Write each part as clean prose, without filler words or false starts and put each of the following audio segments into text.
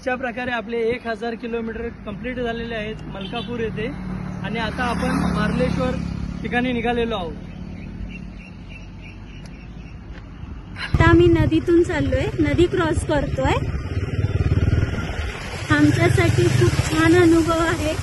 अशा प्रकारे आपले 1000 किलोमीटर कंप्लीट झालेले आहेत मलकापूर येथे आणि आता आपण मार्लेश्वर ठिकाणी निघालेलो आहोत। आता आम्ही नदीतून चाललोय, नदी क्रॉस करतोय। आमच्यासाठी खूप छान अनुभव आहे।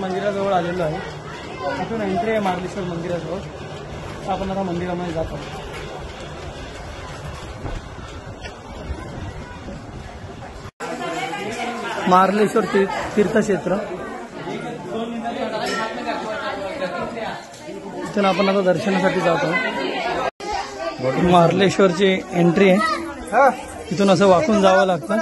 मंदिराजवळ आलेलो आहे। इथून एंट्री आहे मार्लेश्वर मंदिराजवळ। आपण आता मंदिरामध्ये जातो। मार्लेश्वर तीर्थक्षेत्र, इथून आपण आता दर्शनासाठी जातो। मार्लेश्वरची एंट्री आहे, इथून असं वाकून जावं लागतं।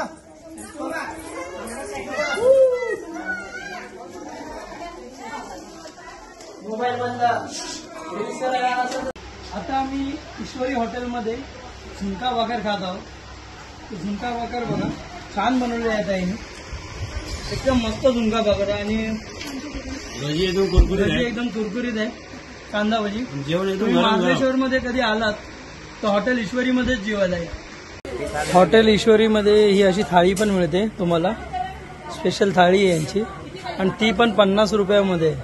आता आम्ही ईश्वरी हॉटेलमध्ये झुणका भाकर खात आहोत। झुणका भाकर बघा छान बनवले आहे ताईने, एकदम मस्त झुणका भाकर आहे आणि भजी एकदम कुरकुरीत आहे। कांदा भजी जेवण मार्लेश्वर मध्ये कधी आलात तर हॉटेल ईश्वरी मध्येच जेवायला आहे। हॉटेल ईश्वरी मध्ये ही अशी थाळी पण मिळते तुम्हाला, स्पेशल थाळी आहे यांची आणि ती पण 50 रुपयामध्ये।